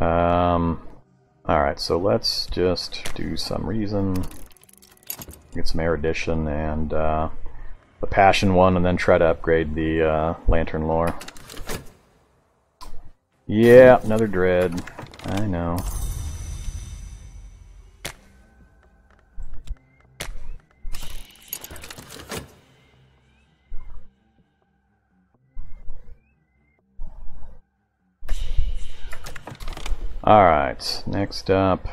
Alright, so let's just do some reason. Get some erudition and the passion one, and then try to upgrade the lantern lore. Yeah, another dread. I know. Alright, next up.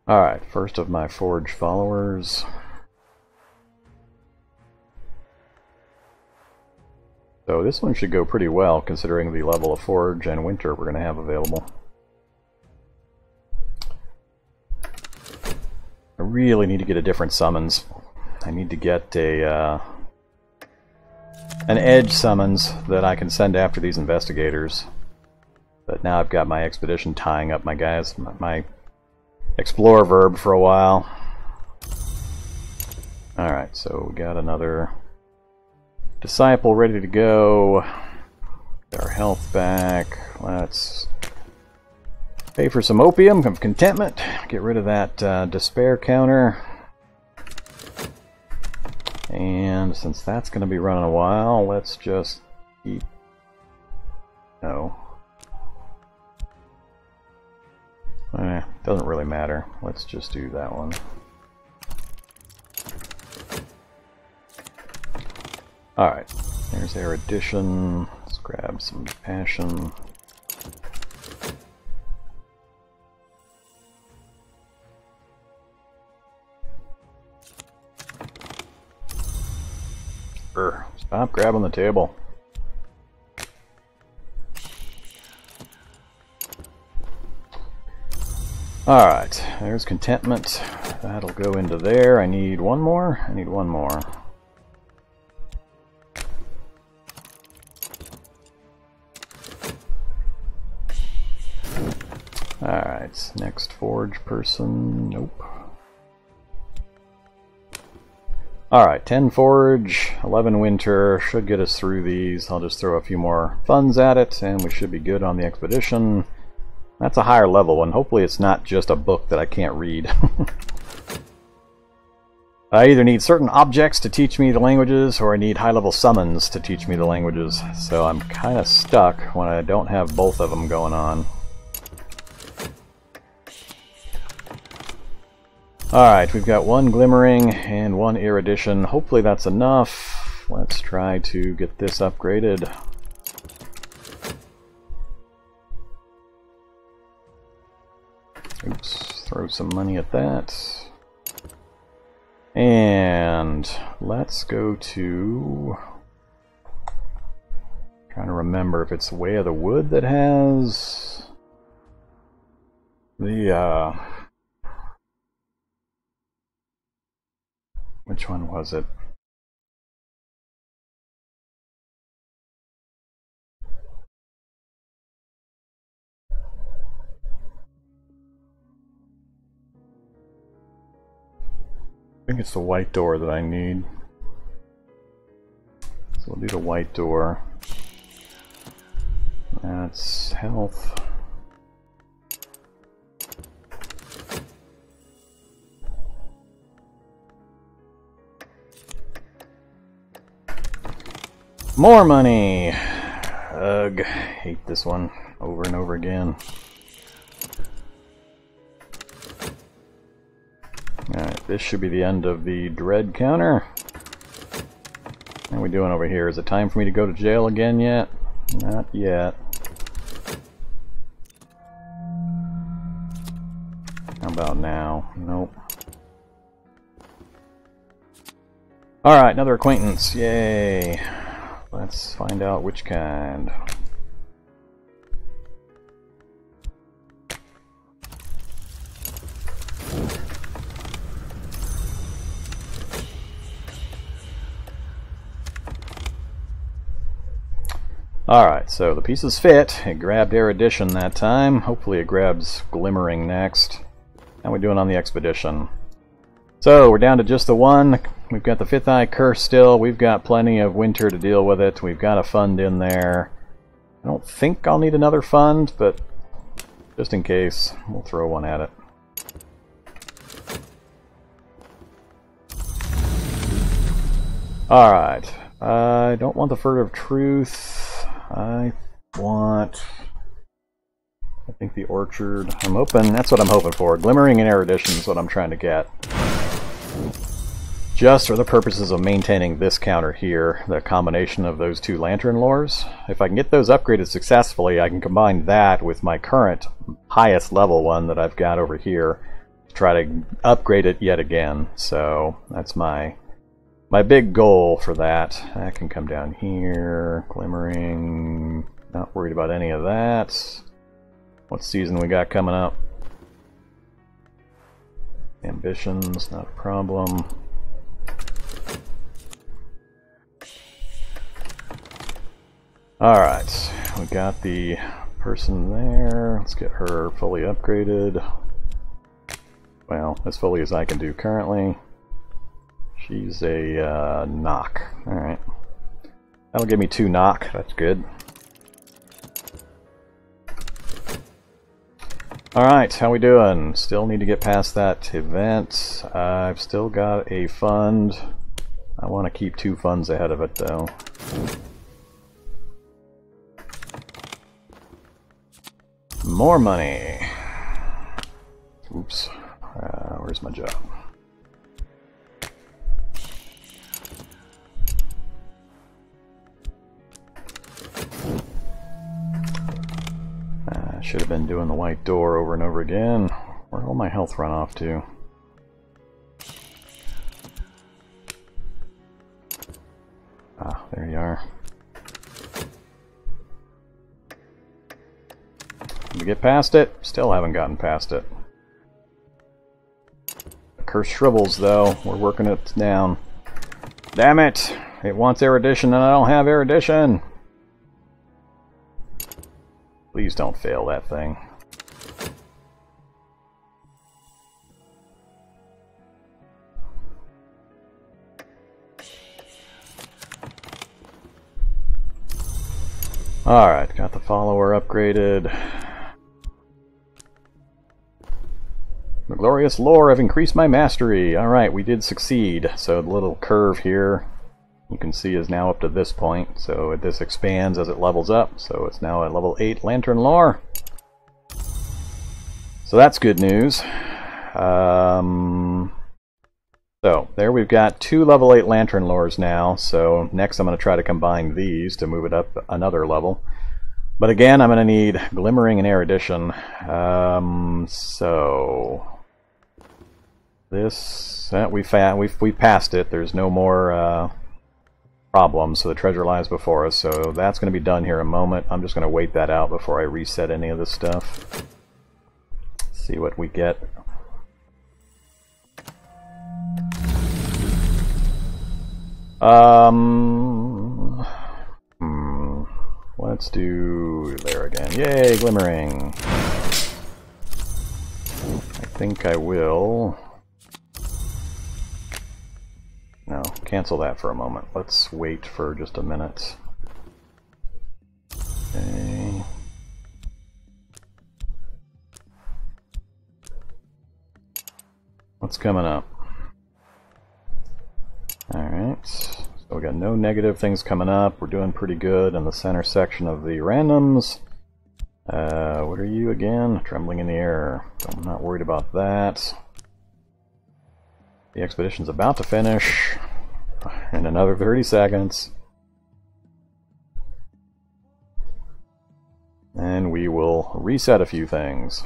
Alright, first of my Forge followers. So this one should go pretty well considering the level of Forge and Winter we're going to have available. I really need to get a different summons. I need to get a an edge summons that I can send after these investigators. But now I've got my expedition tying up my guys, my Explore verb for a while. Alright, so we got another disciple ready to go. Got our health back. Let's pay for some opium of contentment. Get rid of that despair counter. And since that's going to be running a while, let's just keep... No. Doesn't really matter. Let's just do that one. Alright, there's erudition. Let's grab some passion. Stop grabbing the table. Alright, there's contentment. That'll go into there. I need one more. I need one more. Alright, next Forge person. Nope. Alright, 10 Forge, 11 Winter. Should get us through these. I'll just throw a few more funds at it, and we should be good on the expedition. That's a higher level one. Hopefully it's not just a book that I can't read. I either need certain objects to teach me the languages, or I need high-level summons to teach me the languages. So I'm kind of stuck when I don't have both of them going on. Alright, we've got one Glimmering and one Erudition. Hopefully that's enough. Let's try to get this upgraded. Oops, throw some money at that. And let's go to... trying to remember if it's Way of the Wood that has the which one was it? I think it's the white door that I need. So we'll do the white door. That's health. More money! Ugh, hate this one over and over again. Alright, this should be the end of the dread counter. How are we doing over here? Is it time for me to go to jail again yet? Not yet. How about now? Nope. Alright, another acquaintance. Yay! Let's find out which kind. Alright, so the pieces fit. It grabbed Erudition that time. Hopefully it grabs Glimmering next. How we doing on the expedition? So, we're down to just the one. We've got the Fifth Eye Curse still. We've got plenty of winter to deal with it. We've got a fund in there. I don't think I'll need another fund, but just in case, we'll throw one at it. Alright. I don't want the Furtive Truth. I think the Orchard. I'm hoping, that's what I'm hoping for. Glimmering and Erudition is what I'm trying to get. Just for the purposes of maintaining this counter here, the combination of those two Lantern Lores. If I can get those upgraded successfully, I can combine that with my current highest level one that I've got over here to try to upgrade it yet again. So that's my big goal for that. That can come down here. Glimmering. Not worried about any of that. What season we got coming up? Ambitions, not a problem. Alright, we got the person there. Let's get her fully upgraded. Well, as fully as I can do currently. She's a knock. Alright. That'll give me 2 knock. That's good. Alright, how we doing? Still need to get past that event. I've still got a fund. I want to keep 2 funds ahead of it though. More money. Oops. Where's my job? I should have been doing the white door over and over again. Where'd all my health run off to? Ah, there you are. Did we get past it? Still haven't gotten past it. The curse shrivels though. We're working it down. Damn it! It wants erudition and I don't have erudition! Please don't fail that thing. Alright, got the follower upgraded. The glorious lore have increased my mastery. Alright, we did succeed. So the little curve here, you can see, is now up to this point. So this expands as it levels up. So it's now at level 8 Lantern Lore. So that's good news. So there we've got 2 level 8 Lantern Lores now. So next I'm going to try to combine these to move it up another level. But again, I'm going to need Glimmering and Erudition. So this we passed it. There's no more problems, so the treasure lies before us. So that's going to be done here in a moment. I'm just going to wait that out before I reset any of this stuff. See what we get. Let's do there again. Yay, Glimmering! I think I will. No, cancel that for a moment. Let's wait for just a minute. Okay. What's coming up? Alright. So we got no negative things coming up. We're doing pretty good in the center section of the randoms. What are you again? Trembling in the air. I'm not worried about that. The expedition's about to finish in another 30 seconds. And we will reset a few things.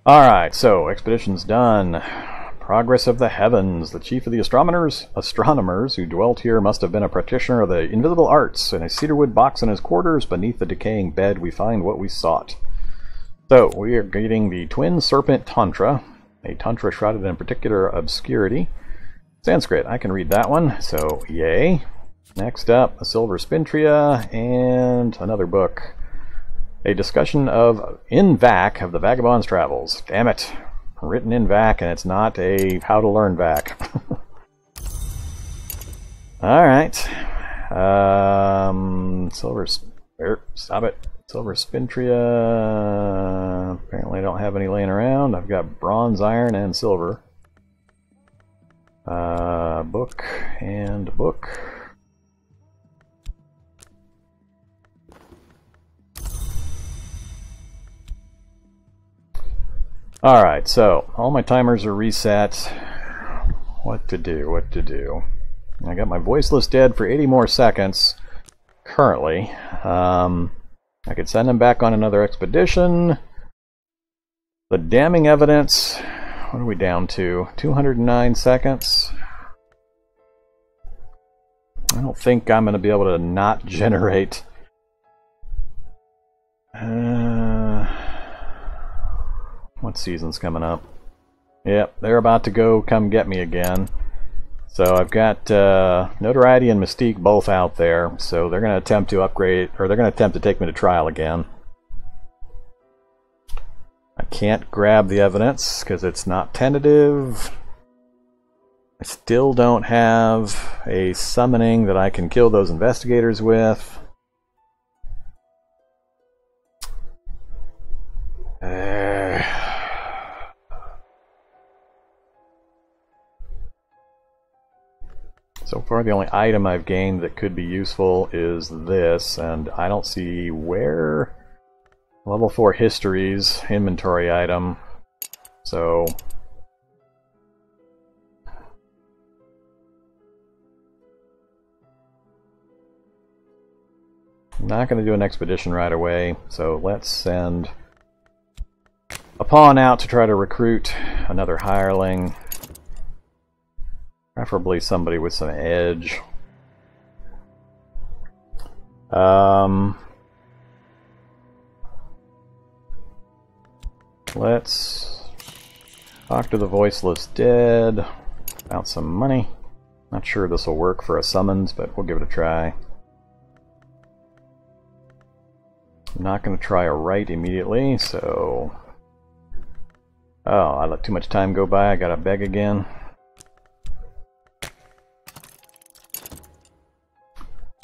Alright, so expedition's done. Progress of the heavens. The chief of the astronomers who dwelt here must have been a practitioner of the invisible arts. In a cedarwood box in his quarters, beneath the decaying bed, we find what we sought. So, we are getting the Twin Serpent Tantra, a Tantra shrouded in particular obscurity. Sanskrit, I can read that one, so yay. Next up, a silver spintria and another book. A discussion of in VAC of the Vagabond's Travels. Damn it. Written in VAC, and it's not a how to learn VAC. Alright. Silver... Stop it. Silver spintria. Apparently I don't have any laying around. I've got bronze, iron, and silver. Book and book. Alright, so all my timers are reset. What to do, what to do. I got my voiceless dead for 80 more seconds currently. I could send him back on another expedition. The damning evidence, what are we down to? 209 seconds. I don't think I'm going to be able to not generate. What season's coming up? Yep, they're about to go come get me again. So I've got Notoriety and Mystique both out there, so they're going to attempt to upgrade, or they're going to attempt to take me to trial again. I can't grab the evidence because it's not tentative. I still don't have a summoning that I can kill those investigators with. So far the only item I've gained that could be useful is this, and I don't see where. Level 4 histories, inventory item. So I'm not going to do an expedition right away, so let's send a pawn out to try to recruit another hireling. Preferably somebody with some edge. Let's talk to the voiceless dead about some money. Not sure this will work for a summons, but we'll give it a try. I'm not going to try a right immediately, so... Oh, I let too much time go by. I gotta beg again.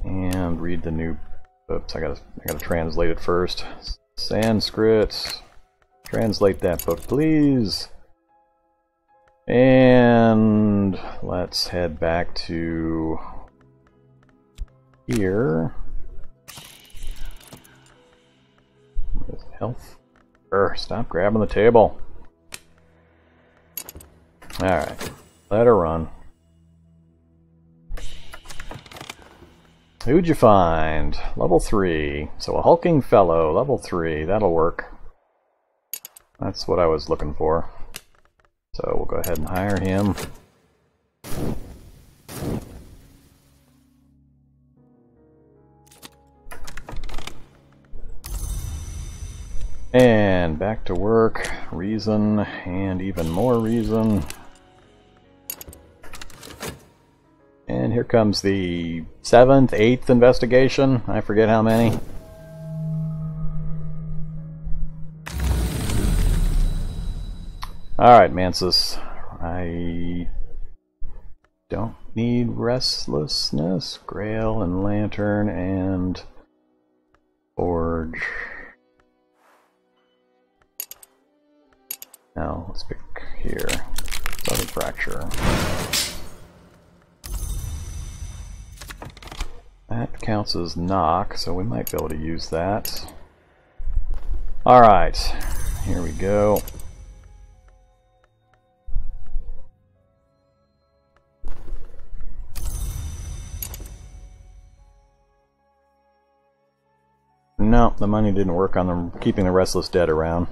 And read the new... Oops, I gotta translate it first. Sanskrit. Translate that book, please. And let's head back to here. Health. Stop grabbing the table. Alright, let her run. Who'd you find? Level 3. So a hulking fellow, level 3. That'll work. That's what I was looking for. So we'll go ahead and hire him. And back to work. Reason, and even more reason. And here comes the 7th, 8th investigation. I forget how many. Alright, Mansus. I don't need restlessness, Grail and Lantern and Forge. Now, let's pick here. Southern Fracture. That counts as knock, so we might be able to use that. Alright, here we go. No, the money didn't work on them keeping the restless dead around.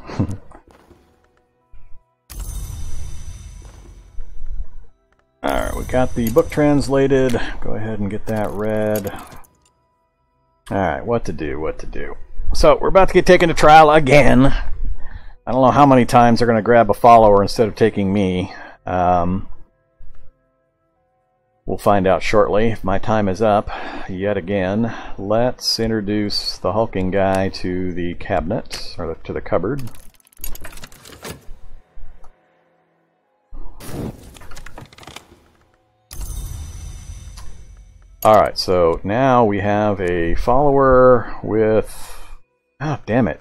Alright, we got the book translated. Go ahead and get that read. Alright, what to do, what to do. So, we're about to get taken to trial again. I don't know how many times they're going to grab a follower instead of taking me. We'll find out shortly if my time is up yet again. Let's introduce the hulking guy to the cabinet, or to the cupboard. Alright, so now we have a follower with... Ah, damn it.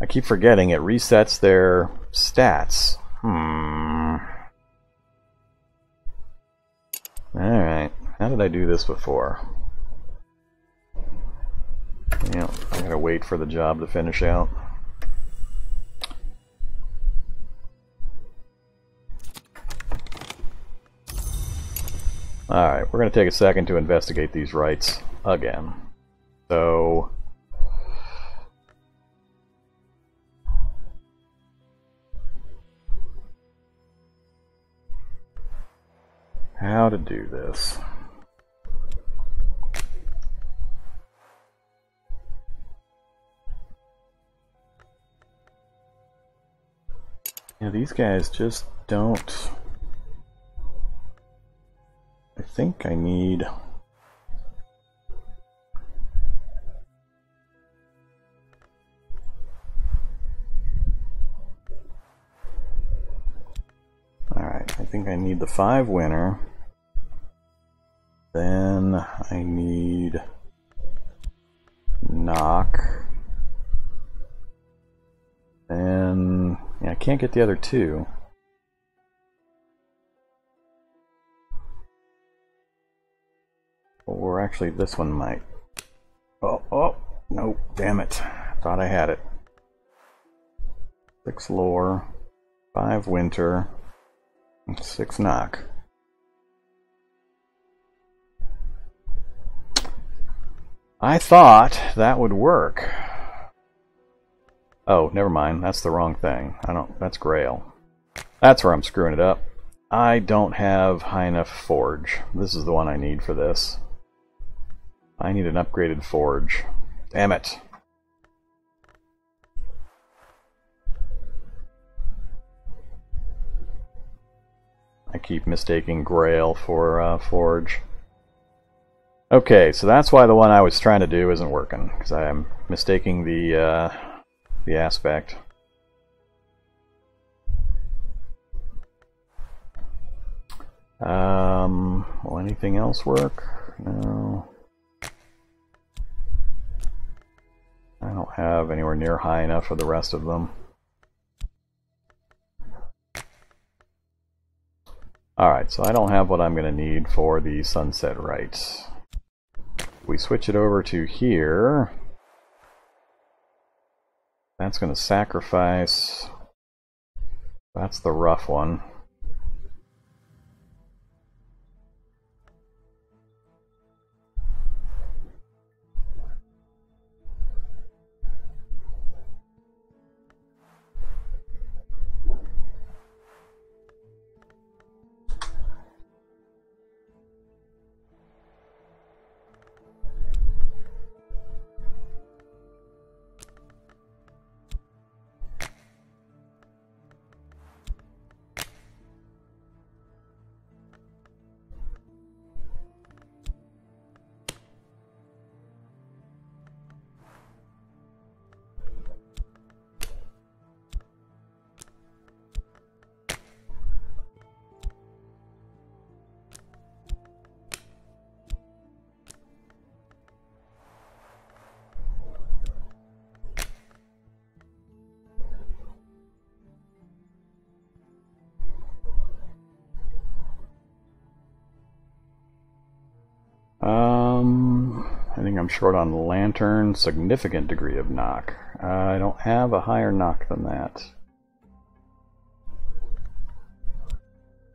I keep forgetting it resets their stats. Alright, how did I do this before? Yeah, I gotta wait for the job to finish out. Alright, we're gonna take a second to investigate these rights again. So... how to do this. Yeah, these guys just don't... I think I need... Alright, I think I need the 5 winner. Then I need knock. And yeah, I can't get the other 2. Or actually, this one might. Oh, nope, damn it. Thought I had it. 6 lore, 5 winter, and 6 knock. I thought that would work. Oh, never mind. That's the wrong thing. That's Grail. That's where I'm screwing it up. I don't have high enough forge. This is the one I need for this. I need an upgraded forge. Damn it. I keep mistaking Grail for forge. Okay, so that's why the one I was trying to do isn't working, because I am mistaking the aspect. Will anything else work? No. I don't have anywhere near high enough for the rest of them. Alright, so I don't have what I'm going to need for the sunset rites. We switch it over to here. That's going to sacrifice. That's the rough one. I think I'm short on lantern, significant degree of knock. I don't have a higher knock than that.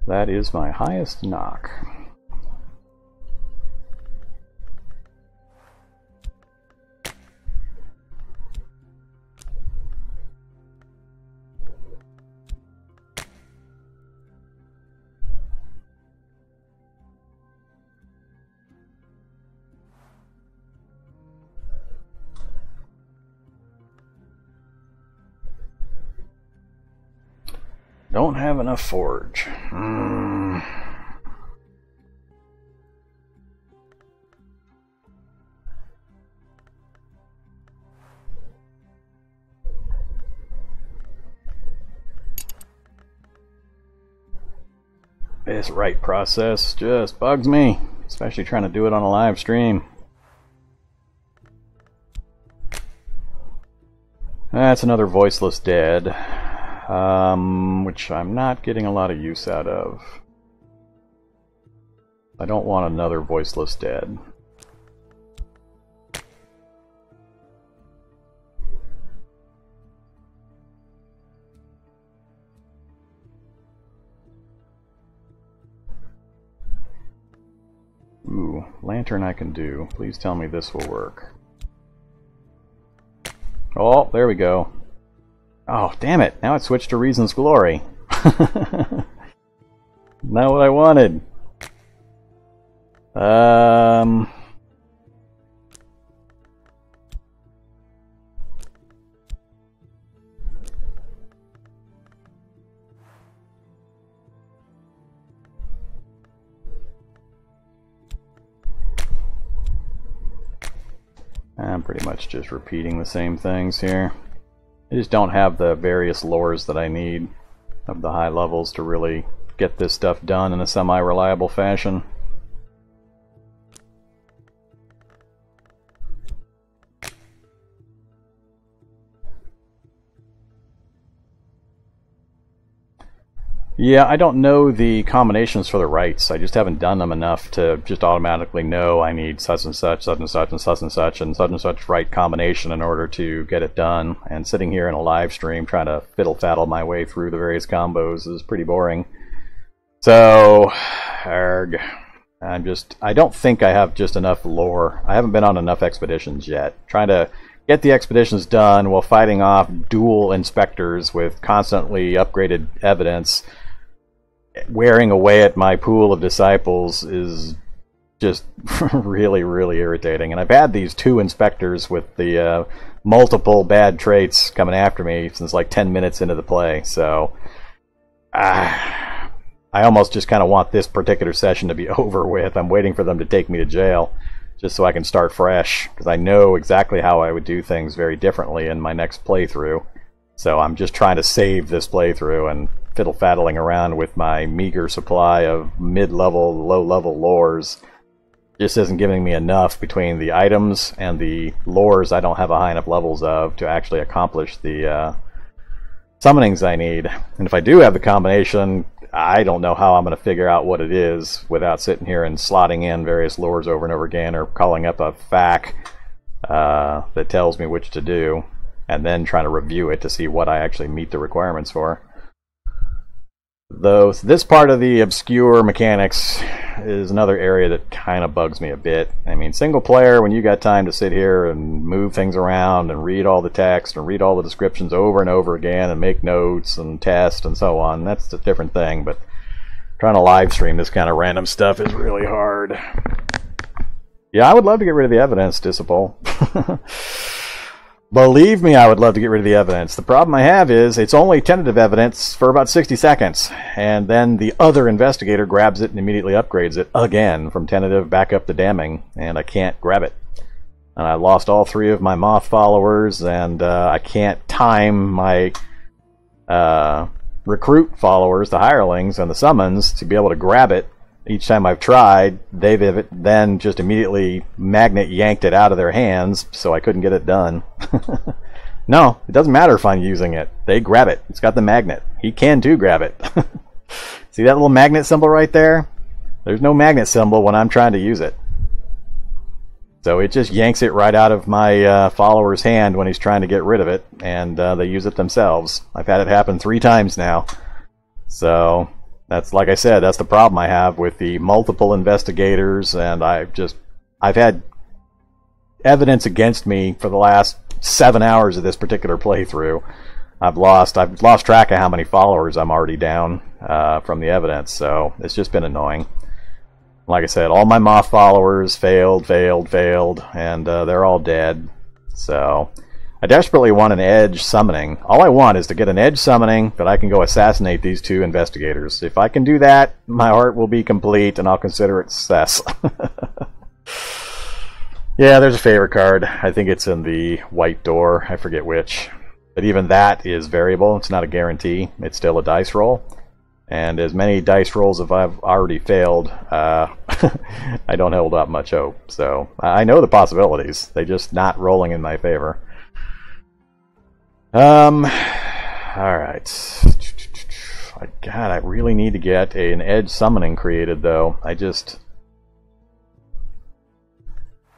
That is my highest knock. Don't have enough forge. This right process just bugs me, especially trying to do it on a live stream. That's another voiceless dead, which I'm not getting a lot of use out of. I don't want another voiceless dead. Ooh, lantern I can do. Please tell me this will work. Oh, there we go. Oh, damn it. Now it switched to Reason's Glory. Not what I wanted. I'm pretty much just repeating the same things here. I just don't have the various lores that I need of the high levels to really get this stuff done in a semi-reliable fashion. Yeah, I don't know the combinations for the rights. I just haven't done them enough to just automatically know I need such and such, such and such, and such and such, and such right combination in order to get it done. And sitting here in a live stream trying to fiddle-faddle my way through the various combos is pretty boring. So, arg. I don't think I have just enough lore. I haven't been on enough expeditions yet. Trying to get the expeditions done while fighting off dual inspectors with constantly upgraded evidence, wearing away at my pool of disciples, is just really, really irritating. And I've had these two inspectors with the multiple bad traits coming after me since like 10 minutes into the play, so I almost just kind of want this particular session to be over with. I'm waiting for them to take me to jail just so I can start fresh, because I know exactly how I would do things very differently in my next playthrough. So I'm just trying to save this playthrough and fiddle-faddling around with my meager supply of mid-level, low-level lores. Just isn't giving me enough between the items and the lores I don't have a high enough levels of to actually accomplish the summonings I need. And if I do have the combination, I don't know how I'm going to figure out what it is without sitting here and slotting in various lures over and over again, or calling up a FAQ that tells me which to do, and then trying to review it to see what I actually meet the requirements for. Though this part of the obscure mechanics is another area that kind of bugs me a bit. I mean, single player, when you got time to sit here and move things around and read all the text and read all the descriptions over and over again and make notes and test and so on, that's a different thing. But trying to live stream this kind of random stuff is really hard. Yeah, I would love to get rid of the evidence, Disciple. Believe me, I would love to get rid of the evidence. The problem I have is it's only tentative evidence for about 60 seconds, and then the other investigator grabs it and immediately upgrades it again from tentative back up to damning, and I can't grab it. And I lost all 3 of my moth followers, and I can't time my recruit followers, the hirelings, and the summons to be able to grab it. Each time I've tried, they've then just immediately magnet yanked it out of their hands, so I couldn't get it done. No, it doesn't matter if I'm using it. They grab it. It's got the magnet. He can too grab it. See that little magnet symbol right there? There's no magnet symbol when I'm trying to use it. So it just yanks it right out of my follower's hand when he's trying to get rid of it, and they use it themselves. I've had it happen 3 times now. So that's, like I said, that's the problem I have with the multiple investigators, and I've had evidence against me for the last 7 hours of this particular playthrough. I've lost track of how many followers I'm already down from the evidence, so it's just been annoying. Like I said, all my moth followers failed, and they're all dead. So I desperately want an edge summoning. All I want is to get an edge summoning that I can go assassinate these 2 investigators. If I can do that, my heart will be complete, and I'll consider it success. Yeah, there's a favorite card. I think it's in the white door. I forget which. But even that is variable. It's not a guarantee. It's still a dice roll. And as many dice rolls as I've already failed, I don't hold up much hope. So I know the possibilities. They're just not rolling in my favor. Alright. God, I really need to get an edge summoning created, though.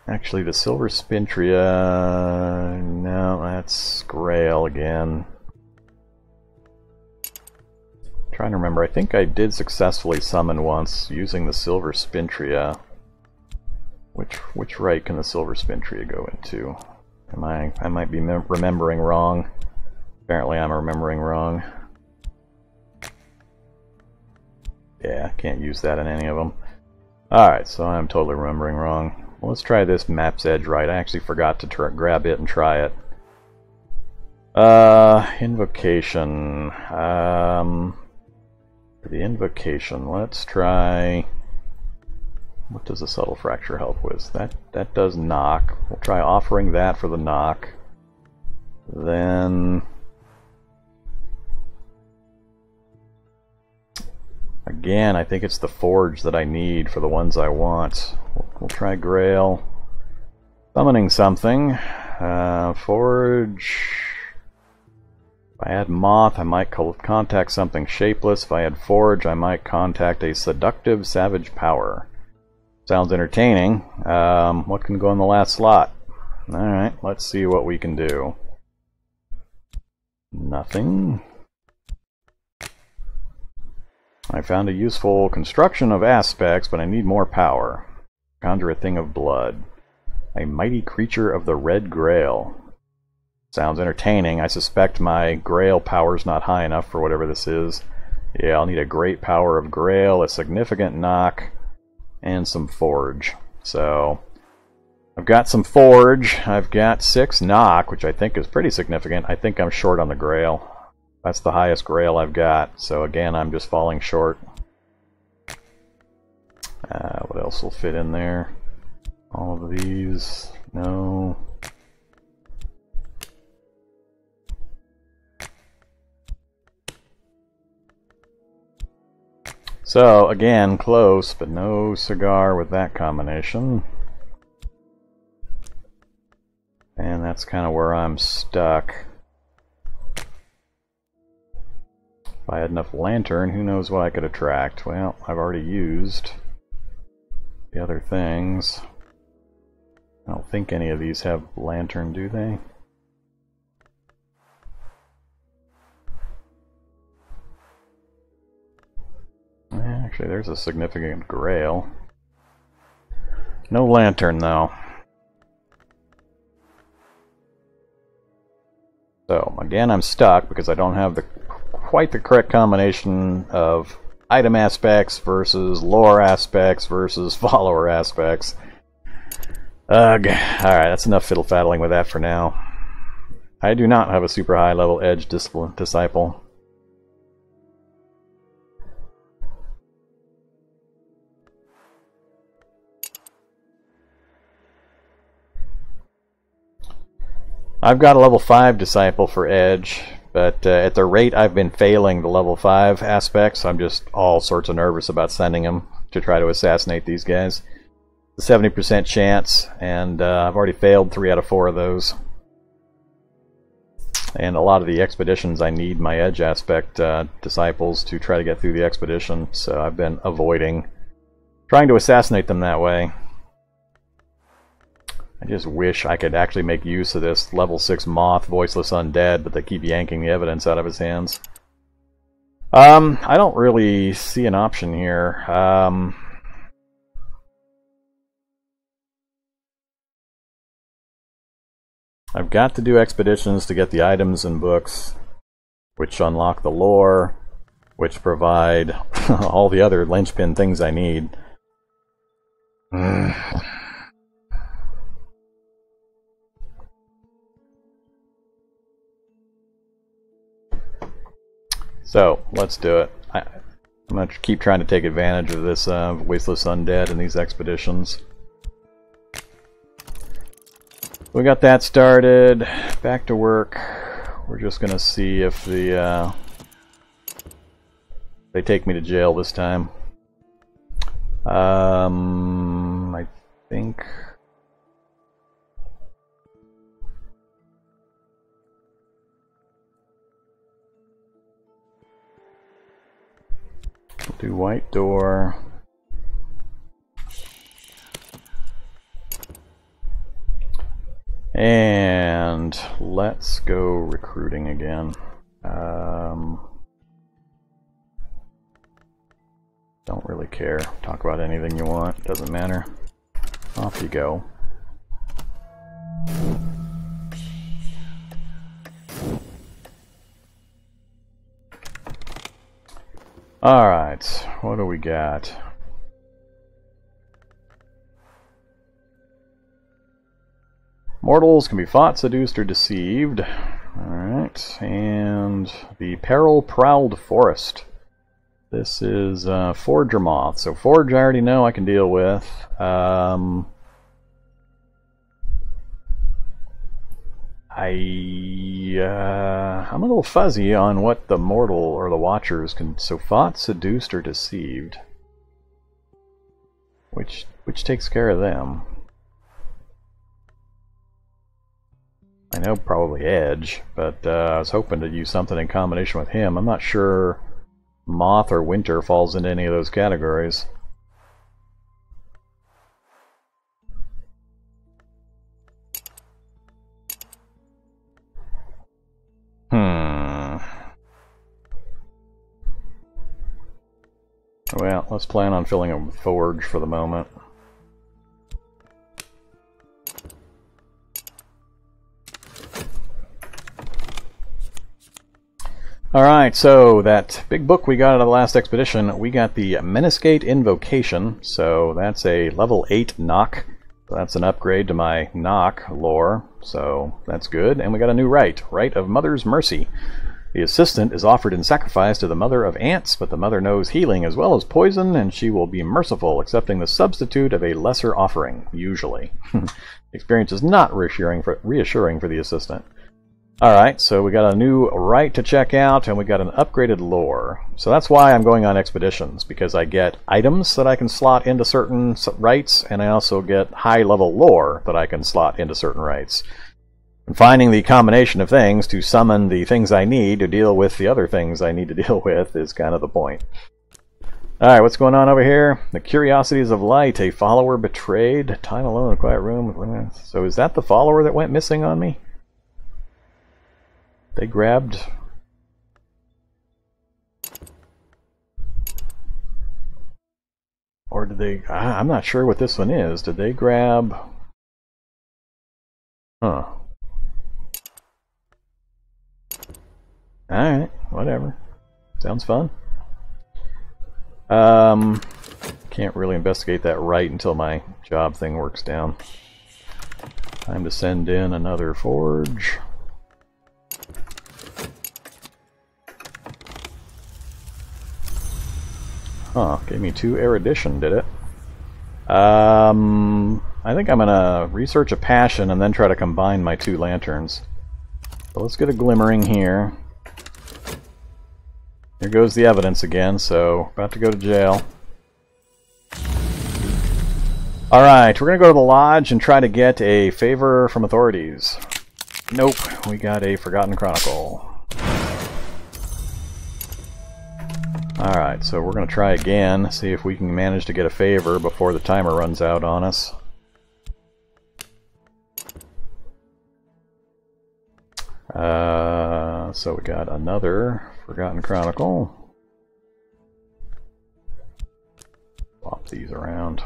Actually, the Silver Spintria... No, that's Grail again. Trying to remember, I think I did successfully summon once using the Silver Spintria. Which right can the Silver Spintria go into? I might be remembering wrong. Apparently I'm remembering wrong. Yeah, can't use that in any of them. Alright, so I'm totally remembering wrong. Well, let's try this Map's Edge right. I actually forgot to grab it and try it. Invocation. For the invocation, let's try... What does the Subtle Fracture help with? That does knock. We'll try offering that for the knock. Then... Again, I think it's the Forge that I need for the ones I want. We'll try Grail. Summoning something. Forge... If I add Moth, I might contact something shapeless. If I add Forge, I might contact a seductive savage power. Sounds entertaining. What can go in the last slot? Alright, let's see what we can do. Nothing. I found a useful construction of aspects, but I need more power. Conjure a thing of blood. A mighty creature of the Red Grail. Sounds entertaining. I suspect my Grail power's not high enough for whatever this is. Yeah, I'll need a great power of Grail, a significant knock, and some Forge. So, I've got some Forge, I've got 6 knock, which I think is pretty significant. I think I'm short on the Grail. That's the highest Grail I've got, so again, I'm just falling short. What else will fit in there? All of these, no. So, again, close, but no cigar with that combination. And that's kind of where I'm stuck. If I had enough lantern, who knows what I could attract. Well, I've already used the other things. I don't think any of these have lantern, do they? Actually, there's a significant Grail. No lantern, though. So, again, I'm stuck because I don't have quite the correct combination of item aspects versus lore aspects versus follower aspects. Ugh. Alright, that's enough fiddle-faddling with that for now. I do not have a super high-level edge disciple. I've got a level 5 disciple for edge, but at the rate I've been failing the level 5 aspects, I'm just all sorts of nervous about sending them to try to assassinate these guys. It's a 70% chance, and I've already failed 3 out of 4 of those. And a lot of the expeditions I need my edge aspect disciples to try to get through the expedition, so I've been avoiding trying to assassinate them that way. I just wish I could actually make use of this level 6 Moth Voiceless Undead, but they keep yanking the evidence out of his hands. I don't really see an option here. I've got to do expeditions to get the items and books, which unlock the lore, which provide all the other linchpin things I need. So, let's do it. I'm going to keep trying to take advantage of this Voiceless Undead in these expeditions. We got that started. Back to work. We're just going to see if the They take me to jail this time. I think... We'll do white door. And let's go recruiting again. Don't really care. Talk about anything you want. Doesn't matter. Off you go. Alright, what do we got? Mortals can be fought, seduced, or deceived. Alright, and the peril-prowled forest. This is Forger Moth. So Forge I already know I can deal with. I'm a little fuzzy on what the mortal or the watchers can. So fought, seduced, or deceived. Which takes care of them? I know probably Edge, but I was hoping to use something in combination with him. I'm not sure Moth or Winter falls into any of those categories. Well, let's plan on filling it with Forge for the moment. Alright, so that big book we got out of the last expedition, we got the Menascate Invocation, so that's a level 8 knock. So that's an upgrade to my knock lore, so that's good. And we got a new rite, Rite of Mother's Mercy. The assistant is offered in sacrifice to the Mother of Ants, but the Mother knows healing as well as poison, and she will be merciful, accepting the substitute of a lesser offering, usually. The experience is not reassuring for the assistant. Alright, so we got a new rite to check out, and we got an upgraded lore. So that's why I'm going on expeditions, because I get items that I can slot into certain rites, and I also get high-level lore that I can slot into certain rites. And finding the combination of things to summon the things I need to deal with the other things I need to deal with is kind of the point. Alright, what's going on over here? The Curiosities of Light, a follower betrayed, time alone in a quiet room. So is that the follower that went missing on me? They grabbed... Or did they... I'm not sure what this one is. Did they grab... Huh. Alright, whatever. Sounds fun. Can't really investigate that right until my job thing works down. Time to send in another forge. Huh, gave me 2 erudition, did it? I think I'm gonna research a passion and then try to combine my 2 lanterns. So let's get a glimmering here. Here goes the evidence again, so about to go to jail. Alright, we're gonna go to the lodge and try to get a favor from authorities. Nope, we got a Forgotten Chronicle. Alright, so we're going to try again, see if we can manage to get a favor before the timer runs out on us. So we got another Forgotten Chronicle. Swap these around.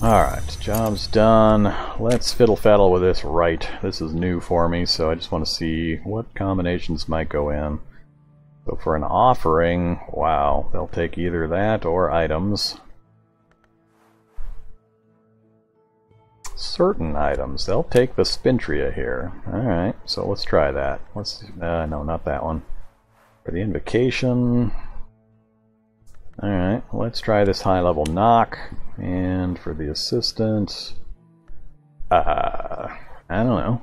Alright, job's done. Let's fiddle-faddle with this rite. This is new for me, so I just want to see what combinations might go in. So for an offering, wow, they'll take either that or items. Certain items, they'll take the Spintria here. Alright, so let's try that. Let's no, not that one. For the invocation... Alright, let's try this high-level knock. And for the assistant... I don't know.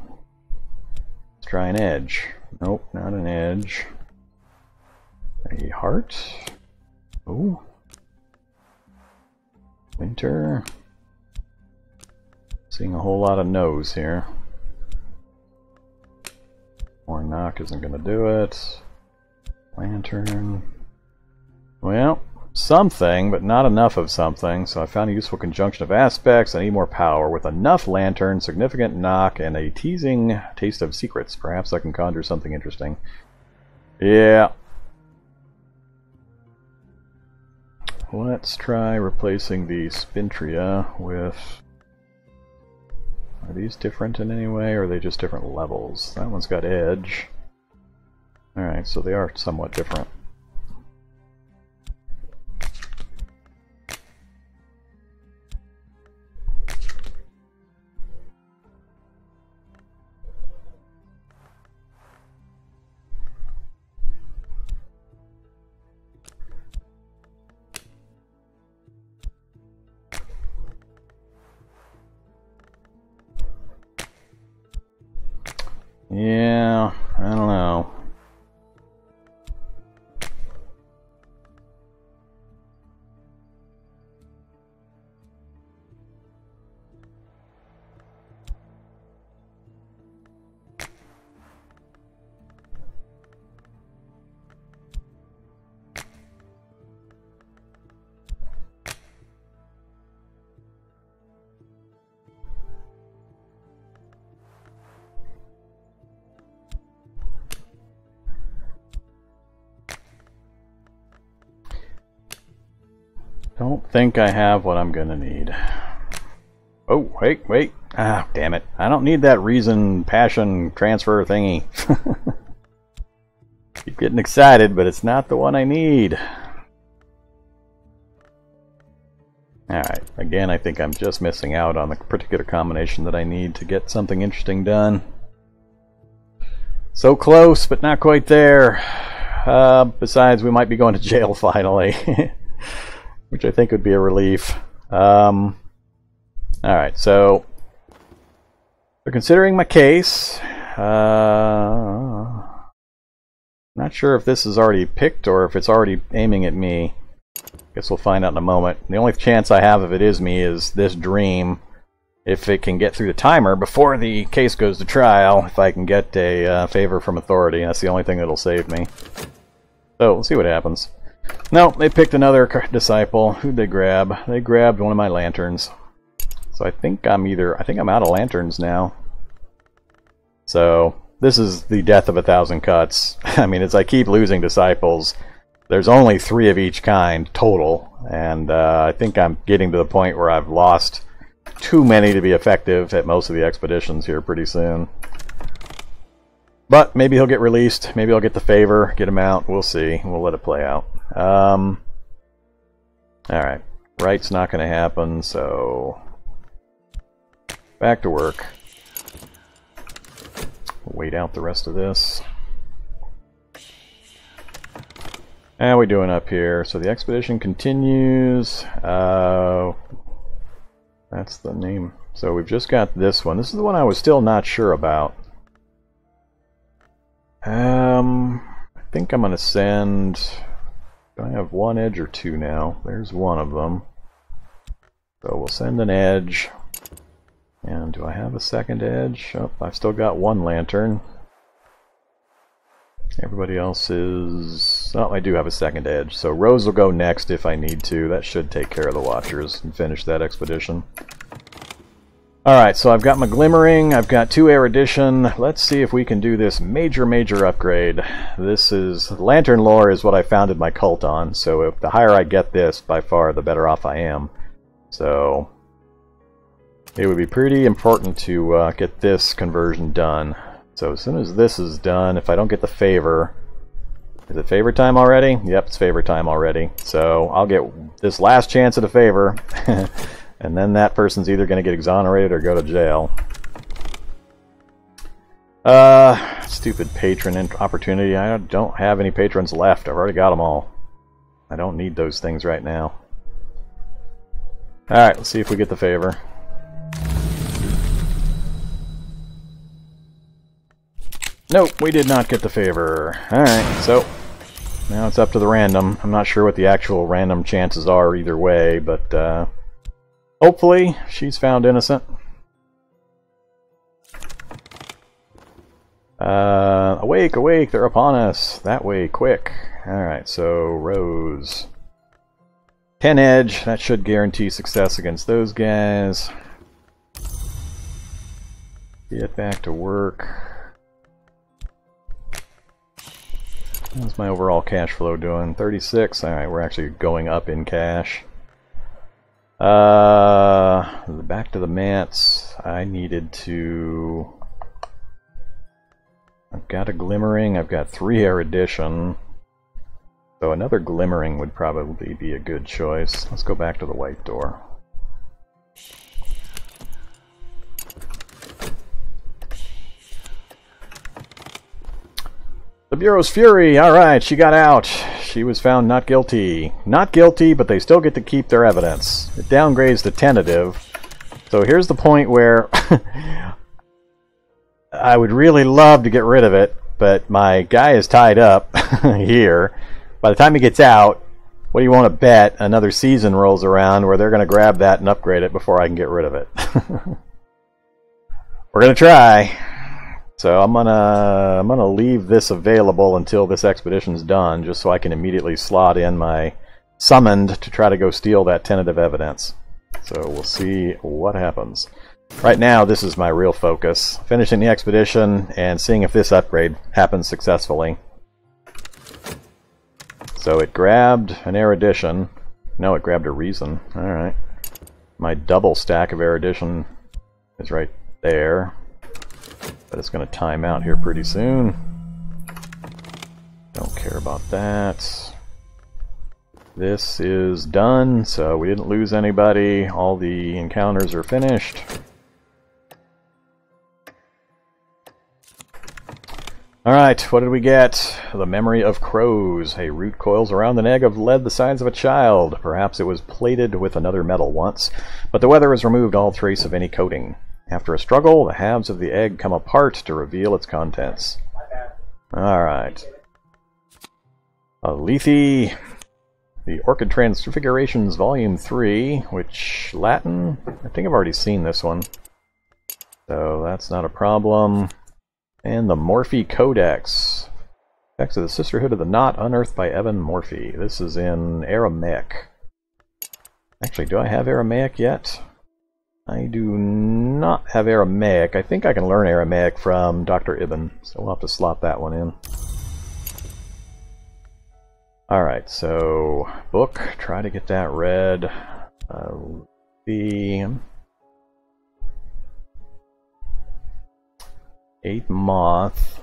try an edge. Nope, not an edge. A heart. Oh. Winter. Seeing a whole lot of no's here. More knock isn't going to do it. Lantern. Well, something, but not enough of something. So I found a useful conjunction of aspects. I need more power. With enough lantern, significant knock, and a teasing taste of secrets. Perhaps I can conjure something interesting. Yeah. Let's try replacing the Spintria with... Are these different in any way, or are they just different levels? That one's got edge. Alright, so they are somewhat different. Yeah, I don't know. Don't think I have what I'm gonna need. Oh, wait. Ah, damn it. I don't need that reason, passion, transfer thingy. Keep getting excited, but it's not the one I need. Alright, again, I think I'm just missing out on the particular combination that I need to get something interesting done. So close, but not quite there. Besides, we might be going to jail finally. Which I think would be a relief. Alright, so they're considering my case. Not sure if this is already picked or if it's already aiming at me. Guess we'll find out in a moment. The only chance I have if it is me is this dream. If it can get through the timer before the case goes to trial, if I can get a favor from authority, that's the only thing that'll save me. So, we'll see what happens. No, they picked another disciple. Who'd they grab? They grabbed one of my lanterns. So I think I'm out of lanterns now. So this is the death of 1,000 cuts. I mean, as I keep losing disciples, there's only 3 of each kind total, and I think I'm getting to the point where I've lost too many to be effective at most of the expeditions here pretty soon. But maybe he'll get released. Maybe I'll get the favor, get him out. We'll see. We'll let it play out. Alright. Right's not going to happen, so... back to work. Wait out the rest of this. How are we doing up here? So the expedition continues. That's the name. So we've just got this one. This is the one I was still not sure about. I think I'm going to send... Do I have 1 edge or 2 now? There's one of them. So we'll send an edge. And do I have a second edge? Oh, I've still got 1 lantern. Everybody else is... Oh, I do have a second edge. So Rose will go next if I need to. That should take care of the Watchers and finish that expedition. Alright, so I've got my Glimmering, I've got 2 Erudition. Let's see if we can do this major upgrade. This is... Lantern Lore is what I founded my cult on, so if the higher I get this, by far, the better off I am. So... it would be pretty important to get this conversion done. So as soon as this is done, if I don't get the favor... Is it favor time already? Yep, it's favor time already. So I'll get this last chance at a favor. And then that person's either going to get exonerated or go to jail. Stupid patron opportunity. I don't have any patrons left. I've already got them all. I don't need those things right now. Alright, let's see if we get the favor. Nope, we did not get the favor. Alright, so now it's up to the random. I'm not sure what the actual random chances are either way, but hopefully she's found innocent. Awake, awake, they're upon us. That way, quick. Alright, so Rose. 10 edge, that should guarantee success against those guys. Get back to work. How's my overall cash flow doing? 36. Alright, we're actually going up in cash. Back to the mats. I needed to... I've got a glimmering, I've got 3 erudition. So another glimmering would probably be a good choice. Let's go back to the white door. The Bureau's Fury! Alright, she got out. She was found not guilty. Not guilty, but they still get to keep their evidence. It downgrades to tentative. So here's the point where I would really love to get rid of it, but my guy is tied up here. By the time he gets out, what do you want to bet another season rolls around where they're going to grab that and upgrade it before I can get rid of it? We're going to try. So I'm gonna leave this available until this expedition's done, just so I can immediately slot in my summoned to try to go steal that tentative evidence. So we'll see what happens. Right now, this is my real focus. Finishing the expedition and seeing if this upgrade happens successfully. So it grabbed an erudition. No, it grabbed a reason. Alright. My double stack of erudition is right there. But it's going to time out here pretty soon. Don't care about that. This is done, so we didn't lose anybody. All the encounters are finished. Alright, what did we get? The Memory of Crows. A root coils around an egg of lead the size of a child. Perhaps it was plated with another metal once, but the weather has removed all trace of any coating. After a struggle, the halves of the egg come apart to reveal its contents. Alright. Lethe, the Orchid Transfigurations Volume 3, which Latin? I think I've already seen this one. So that's not a problem. And the Morphe Codex. Text of the Sisterhood of the Knot, unearthed by Evan Morphe. This is in Aramaic. Actually, do I have Aramaic yet? I do not have Aramaic. I think I can learn Aramaic from Dr. Ibn, so we'll have to slot that one in. Alright, so book, try to get that read. The 8 moth.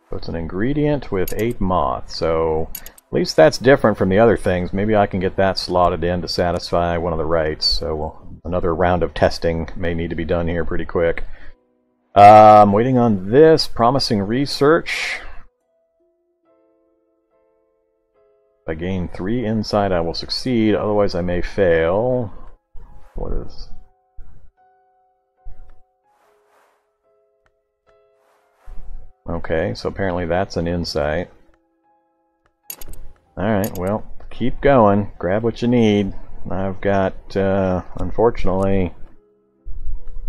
So it's an ingredient with 8 moth, so at least that's different from the other things. Maybe I can get that slotted in to satisfy one of the rights. So another round of testing may need to be done here pretty quick. I'm waiting on this. Promising research. If I gain 3 insight, I will succeed. Otherwise, I may fail. What is... Okay, so apparently that's an insight. Alright, well, keep going. Grab what you need. I've got, unfortunately...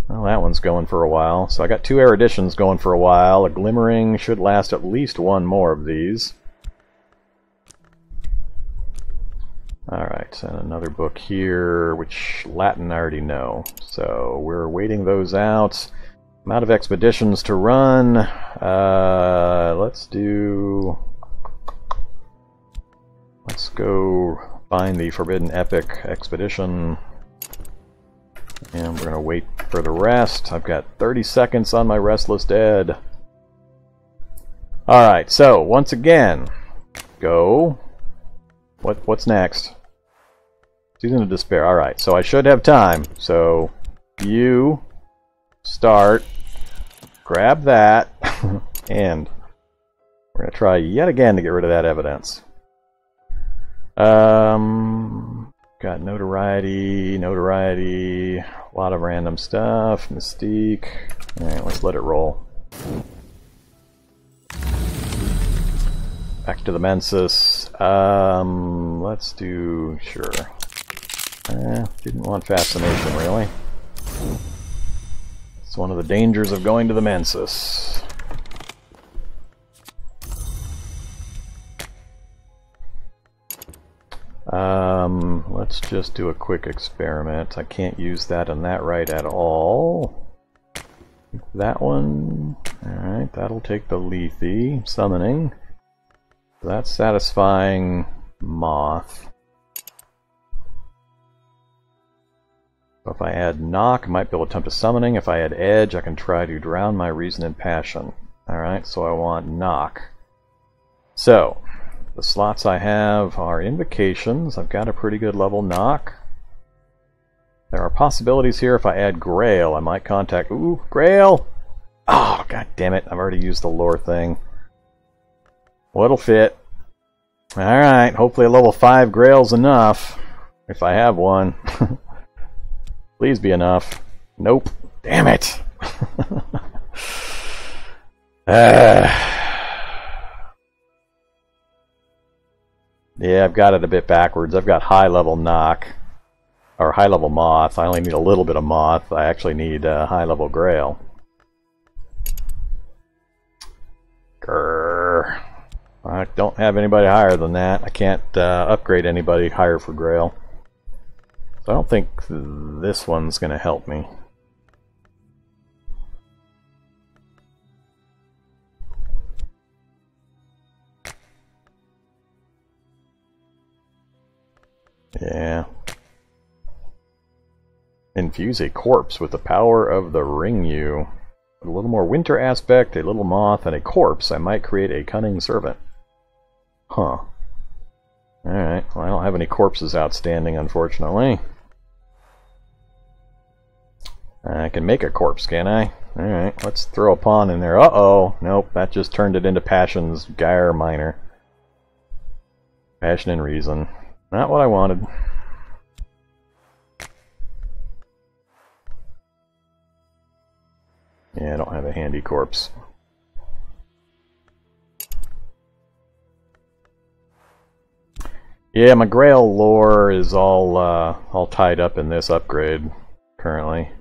Well, that one's going for a while. So I got 2 eruditions going for a while. A glimmering should last at least 1 more of these. Alright, and another book here, which Latin I already know. So we're waiting those out. I'm out of expeditions to run. Let's go find the Forbidden Epic expedition. And we're going to wait for the rest. I've got 30 seconds on my Restless Dead. Alright, so once again, go. What's next? Season of Despair. Alright, so I should have time. So you start, grab that, and we're going to try yet again to get rid of that evidence. Got notoriety, notoriety, a lot of random stuff, mystique. Alright, let's let it roll. Back to the Mensis. Let's do... sure. Didn't want fascination, really. It's one of the dangers of going to the Mensis. Let's just do a quick experiment. I can't use that and that right at all. That one... alright, that'll take the lethe. Summoning. That's satisfying Moth. So if I add Knock, I might be able to attempt a summoning. If I add Edge, I can try to drown my reason and passion. Alright, so I want Knock. So, the slots I have are Invocations. I've got a pretty good level Knock. There are possibilities here. If I add Grail, I might contact... ooh, Grail! Oh, god damn it. I've already used the lore thing. What'll fit? Alright, hopefully a level 5 Grail's enough. If I have one. Please be enough. Nope. Damn it! Yeah, I've got it a bit backwards. I've got high level Knock. Or high level Moth. I only need a little bit of Moth. I actually need high level Grail. Grrr. I don't have anybody higher than that. I can't upgrade anybody higher for Grail. So I don't think this one's going to help me. Yeah. Infuse a corpse with the power of the Ring You. With a little more winter aspect, a little moth, and a corpse, I might create a cunning servant. Huh. Alright, well, I don't have any corpses outstanding, unfortunately. I can make a corpse, can I? Alright, let's throw a pawn in there. Uh-oh! Nope, that just turned it into Passion's Gyre Minor. Passion and Reason. Not what I wanted. Yeah, I don't have a handy corpse. Yeah, my Grail lore is all tied up in this upgrade currently.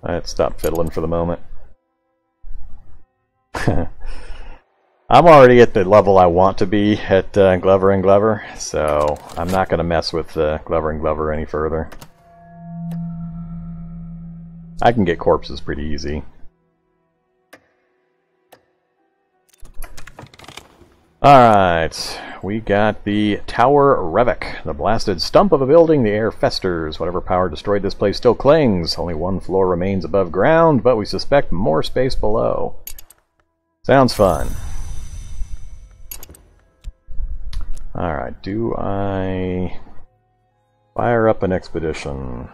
Let's stop fiddling for the moment. I'm already at the level I want to be at Glover and Glover, so I'm not going to mess with Glover and Glover any further. I can get corpses pretty easy. Alright, we got the Tower Revic. The blasted stump of a building, the air festers. Whatever power destroyed this place still clings. Only one floor remains above ground, but we suspect more space below. Sounds fun. Alright, do I fire up an expedition?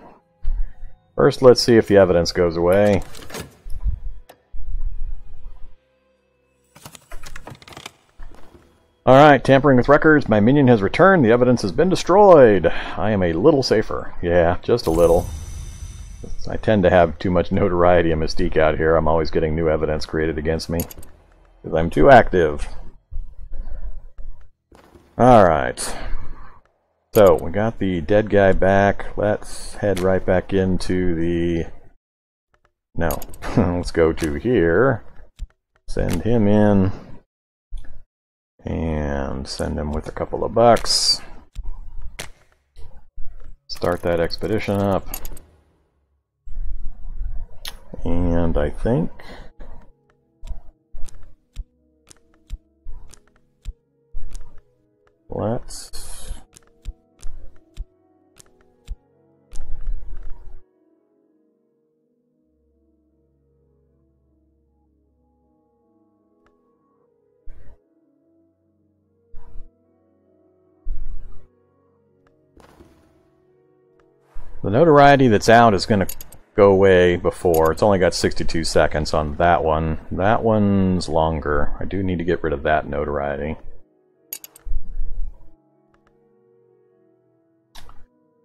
First, let's see if the evidence goes away. Alright, tampering with records. My minion has returned. The evidence has been destroyed. I am a little safer. Yeah, just a little. I tend to have too much notoriety and mystique out here. I'm always getting new evidence created against me. Because I'm too active. Alright. So, we got the dead guy back. Let's head right back into the... No. Let's go to here. Send him in. And send him with a couple of bucks. Start that expedition up. And I think... let's... The notoriety that's out is going to go away before. It's only got 62 seconds on that one. That one's longer. I do need to get rid of that notoriety.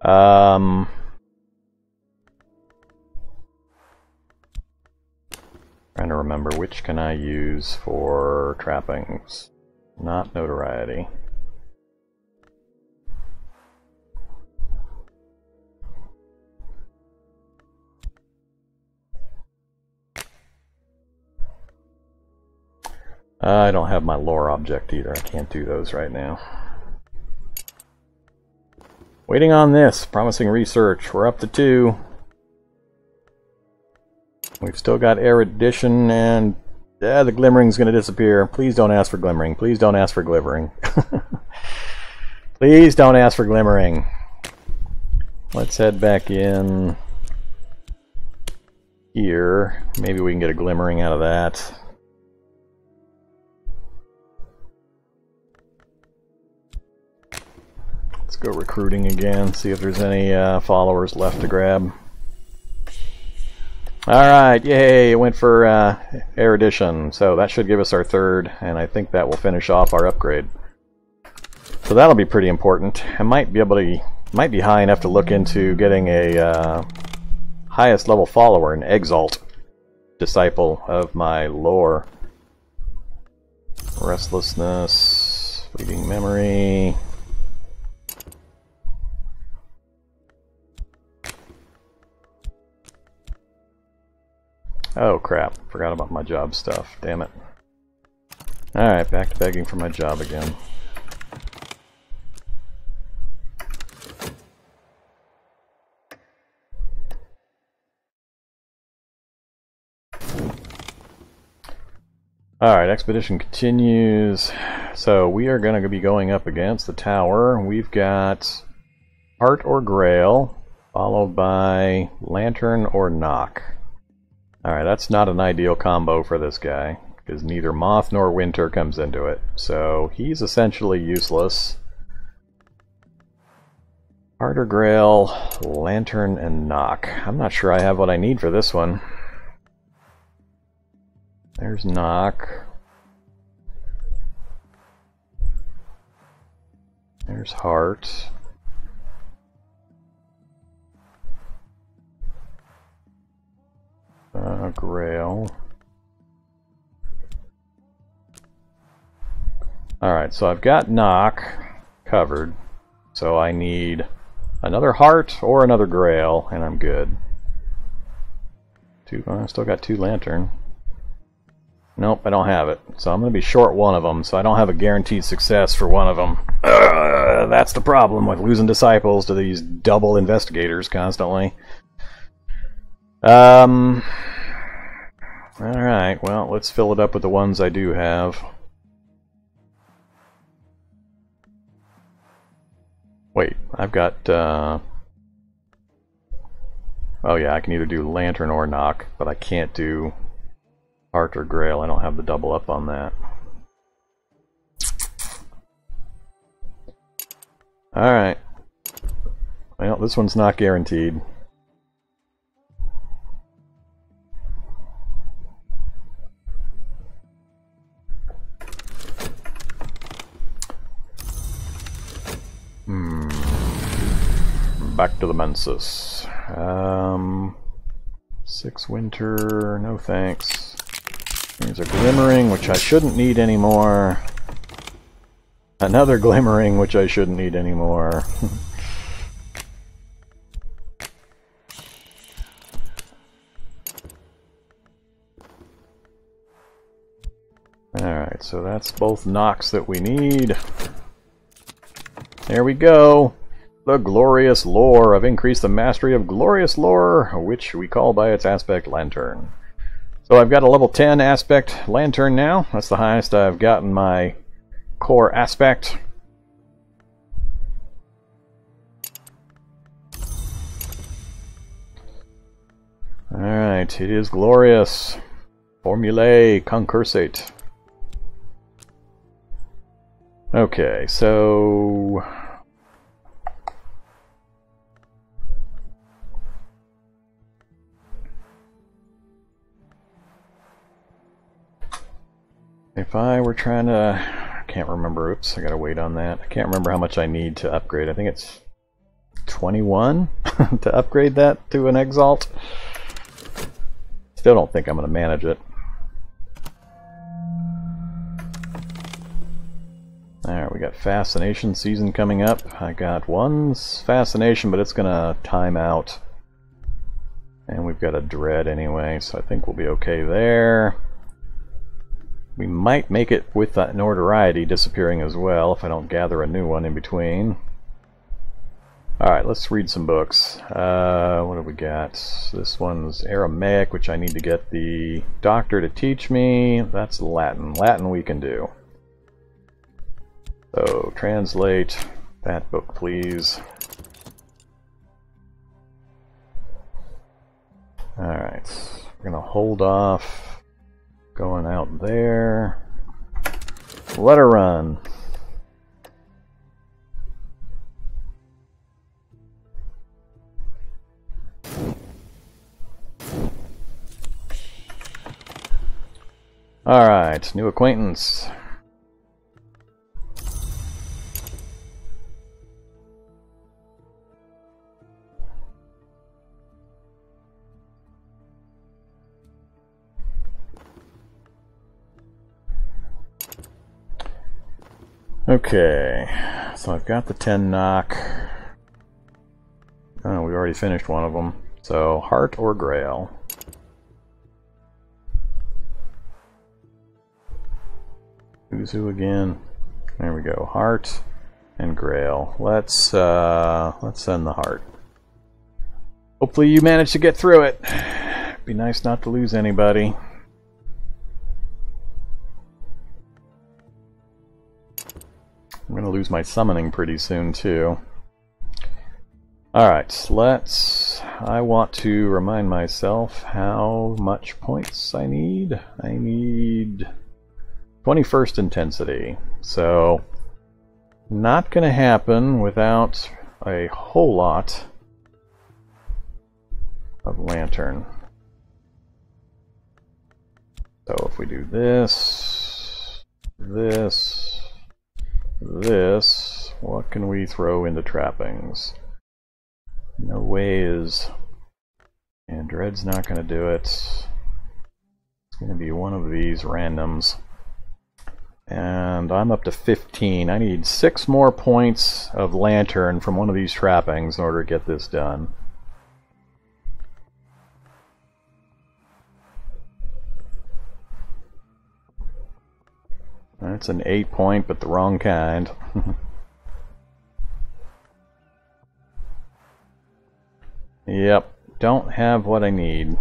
Trying to remember which can I use for trappings. Not notoriety. I don't have my lore object either. I can't do those right now. Waiting on this. Promising research. We're up to 2. We've still got erudition and the glimmering's going to disappear. Please don't ask for glimmering. Please don't ask for glimmering. Please don't ask for glimmering. Let's head back in here. Maybe we can get a glimmering out of that. Let's go recruiting again, see if there's any followers left to grab. Alright, yay, it went for erudition, so that should give us our 3rd, and I think that will finish off our upgrade. So that'll be pretty important. I might be high enough to look into getting a highest level follower, an exalt disciple of my lore. Restlessness, fleeting memory. Oh crap, forgot about my job stuff, damn it. Alright, back to begging for my job again. Alright, expedition continues. So we are going to be going up against the tower. We've got Heart or Grail, followed by Lantern or Knock. Alright, that's not an ideal combo for this guy, because neither Moth nor Winter comes into it. So he's essentially useless. Heart or Grail, Lantern, and Knock. I'm not sure I have what I need for this one. There's Knock. There's Heart. Grail. Alright, so I've got Knock covered. So I need another Heart or another Grail, and I'm good. I still got 2 Lantern. Nope, I don't have it. So I'm going to be short one of them, so I don't have a guaranteed success for one of them. That's the problem with losing disciples to these double investigators constantly. Alright, well, let's fill it up with the ones I do have. Wait, I've got, oh yeah, I can either do Lantern or Knock, but I can't do Heart or Grail. I don't have the double up on that. Alright. Well, this one's not guaranteed. Back to the Mensis. 6 Winter, no thanks. There's a Glimmering, which I shouldn't need anymore. Another Glimmering, which I shouldn't need anymore. Alright, so that's both knocks that we need. There we go. The Glorious Lore. I've increased the mastery of Glorious Lore, which we call by its aspect Lantern. So I've got a level 10 aspect Lantern now. That's the highest I've gotten my core aspect. Alright, it is glorious. Formulae concursate. Okay, so if I were trying to, I can't remember, oops, I gotta wait on that. I can't remember how much I need to upgrade. I think it's 21 to upgrade that to an exalt. Still don't think I'm going to manage it. Alright, we got fascination season coming up. I got one fascination, but it's going to time out. And we've got a dread anyway, so I think we'll be okay there. We might make it with that notoriety disappearing as well if I don't gather a new one in between. Alright, let's read some books. What do we got? This one's Aramaic, which I need to get the doctor to teach me. That's Latin. Latin we can do. So, translate that book, please. Alright, we're going to hold off going out there. Let her run. Alright, new acquaintance. Okay, so I've got the 10 knock. Oh, we already finished one of them. So, heart or grail? Who's who again? There we go. Heart and grail. Let's send the heart. Hopefully you manage to get through it. Be nice not to lose anybody. I'm going to lose my summoning pretty soon, too. Alright, I want to remind myself how much points I need. I need 21st intensity. So, not going to happen without a whole lot of lantern. So if we do this, this, what can we throw into trappings? No ways. And Dread's not going to do it. It's going to be one of these randoms. And I'm up to 15. I need 6 more points of lantern from one of these trappings in order to get this done. That's an 8 point, but the wrong kind. Yep, don't have what I need.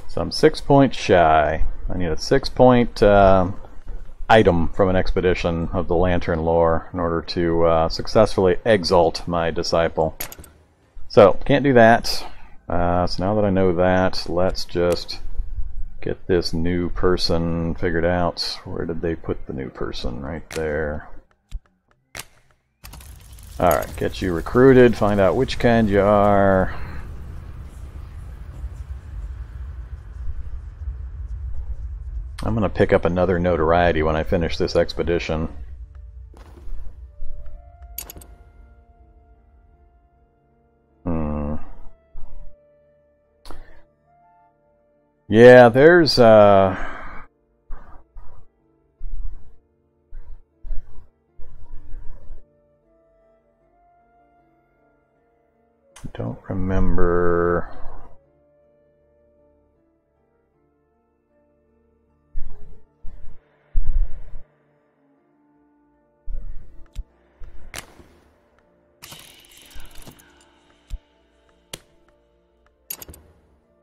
So I'm 6 points shy. I need a 6 point item from an expedition of the Lantern lore in order to successfully exalt my disciple. So, can't do that. So now that I know that, let's just get this new person figured out. Where did they put the new person? Right there. Alright, get you recruited, find out which kind you are. I'm going to pick up another notoriety when I finish this expedition. Yeah, there's don't remember.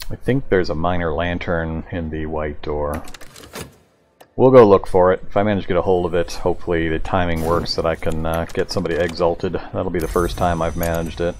I think there's a minor lantern in the white door. We'll go look for it. If I manage to get a hold of it, hopefully the timing works that I can get somebody exalted. That'll be the first time I've managed it.